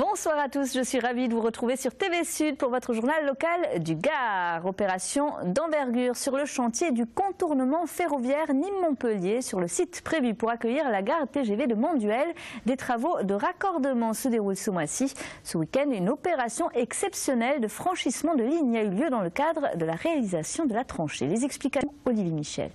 Bonsoir à tous, je suis ravie de vous retrouver sur TV Sud pour votre journal local du Gard. Opération d'envergure sur le chantier du contournement ferroviaire Nîmes-Montpellier sur le site prévu pour accueillir la gare TGV de Monduel. Des travaux de raccordement se déroulent ce mois-ci. Ce week-end, une opération exceptionnelle de franchissement de ligne a eu lieu dans le cadre de la réalisation de la tranchée. Les explications, Olivier Michel.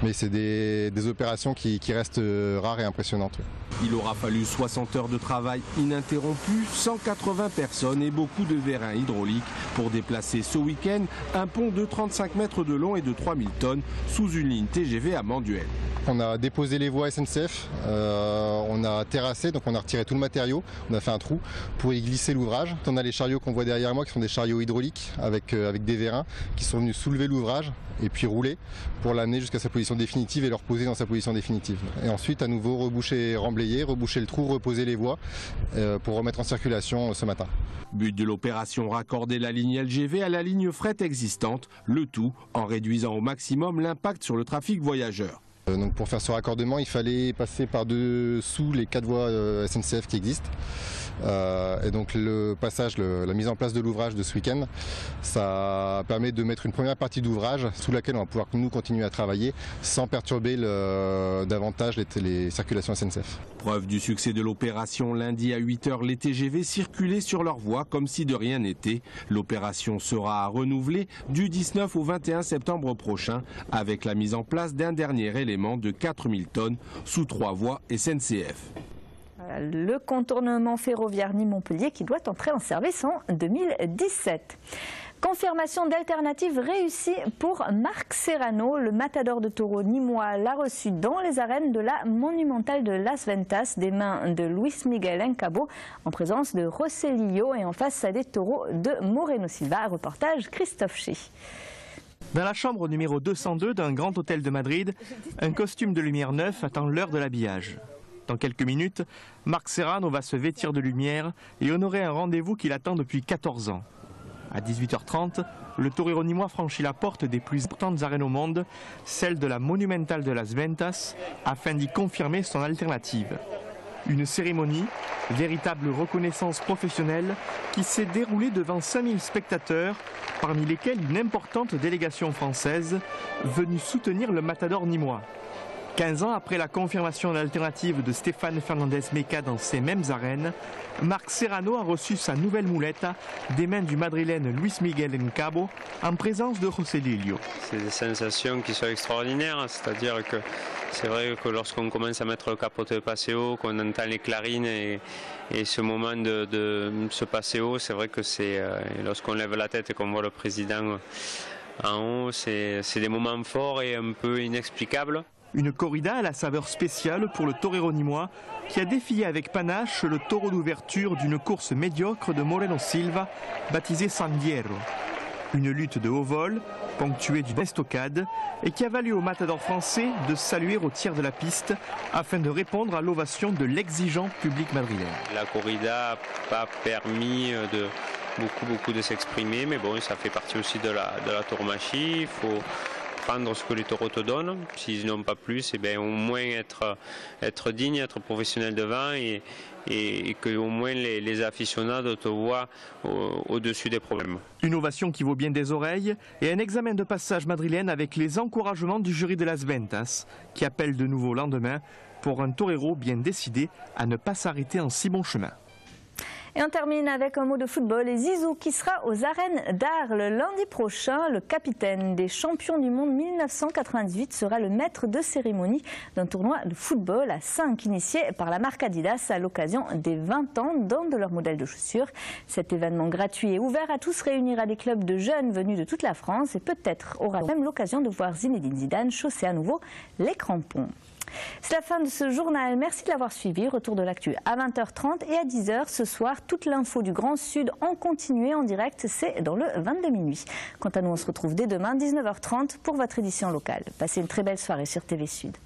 Mais c'est des opérations qui restent rares et impressionnantes. Il aura fallu 60 heures de travail ininterrompu, 180 personnes et beaucoup de vérins hydrauliques pour déplacer ce week-end un pont de 35 mètres de long et de 3000 tonnes sous une ligne TGV à Monduel. On a déposé les voies SNCF, on a terrassé, donc on a retiré tout le matériau, on a fait un trou pour y glisser l'ouvrage. On a les chariots qu'on voit derrière moi qui sont des chariots hydrauliques avec des vérins qui sont venus soulever l'ouvrage et puis rouler pour l'amener jusqu'à sa position définitive et le reposer dans sa position définitive. Et ensuite à nouveau reboucher, remblayer, reboucher le trou, reposer les voies pour remettre en circulation ce matin. But de l'opération, raccorder la ligne LGV à la ligne fret existante, le tout en réduisant au maximum l'impact sur le trafic voyageur. Donc pour faire ce raccordement, il fallait passer par-dessous les 4 voies SNCF qui existent. Et donc le passage, la mise en place de l'ouvrage de ce week-end, ça permet de mettre une première partie d'ouvrage sous laquelle on va pouvoir nous continuer à travailler sans perturber davantage les circulations SNCF. Preuve du succès de l'opération, lundi à 8 h, les TGV circulaient sur leur voie comme si de rien n'était. L'opération sera à renouveler du 19 au 21 septembre prochain avec la mise en place d'un dernier élément de 4000 tonnes sous 3 voies SNCF. Le contournement ferroviaire Nîmes-Montpellier qui doit entrer en service en 2017. Confirmation d'alternative réussie pour Marc Serrano. Le matador de taureaux nîmois l'a reçu dans les arènes de la Monumentale de Las Ventas des mains de Luis Miguel Encabo en présence de Rossellillo et en face à des taureaux de Moreno Silva. Reportage Christophe Ché. Dans la chambre numéro 202 d'un grand hôtel de Madrid, un costume de lumière neuf attend l'heure de l'habillage. Dans quelques minutes, Marc Serrano va se vêtir de lumière et honorer un rendez-vous qu'il attend depuis 14 ans. À 18 h 30, le torero nîmois franchit la porte des plus importantes arènes au monde, celle de la Monumentale de Las Ventas, afin d'y confirmer son alternative. Une cérémonie, véritable reconnaissance professionnelle, qui s'est déroulée devant 5000 spectateurs, parmi lesquels une importante délégation française venue soutenir le matador nîmois. 15 ans après la confirmation d'alternative de Stéphane Fernandez Meca dans ces mêmes arènes, Marc Serrano a reçu sa nouvelle muleta des mains du madrilène Luis Miguel Encabo en présence de Rossellillo. C'est des sensations qui sont extraordinaires, c'est-à-dire que c'est vrai que lorsqu'on commence à mettre le capote de Paseo, qu'on entend les clarines et ce moment de ce Paseo, c'est vrai que c'est lorsqu'on lève la tête et qu'on voit le président en haut, c'est des moments forts et un peu inexplicables. Une corrida à la saveur spéciale pour le torero nîmois qui a défié avec panache le taureau d'ouverture d'une course médiocre de Moreno Silva baptisée Sandiero. Une lutte de haut vol, ponctuée d'une estocade et qui a valu au matador français de saluer au tiers de la piste afin de répondre à l'ovation de l'exigeant public madrilène. La corrida n'a pas permis de beaucoup de s'exprimer, mais bon, ça fait partie aussi de la tauromachie. Il faut prendre ce que les taureaux te donnent, s'ils n'ont pas plus, et bien au moins être digne, être professionnel devant et que au moins les aficionados te voient au-dessus des problèmes. Une ovation qui vaut bien des oreilles et un examen de passage madrilène avec les encouragements du jury de Las Ventas qui appelle de nouveau au lendemain pour un torero bien décidé à ne pas s'arrêter en si bon chemin. Et on termine avec un mot de football et Zizou qui sera aux arènes d'Arles lundi prochain. Le capitaine des champions du monde 1998 sera le maître de cérémonie d'un tournoi de football à 5 initié par la marque Adidas à l'occasion des 20 ans d'un de leurs modèles de chaussures. Cet événement gratuit et ouvert à tous réunira des clubs de jeunes venus de toute la France et peut-être aura même l'occasion de voir Zinedine Zidane chausser à nouveau les crampons. C'est la fin de ce journal. Merci de l'avoir suivi. Retour de l'actu à 20 h 30 et à 10 h ce soir. Toute l'info du Grand Sud en continu en direct, c'est dans le 22 minuit. Quant à nous, on se retrouve dès demain 19 h 30 pour votre édition locale. Passez une très belle soirée sur TV Sud.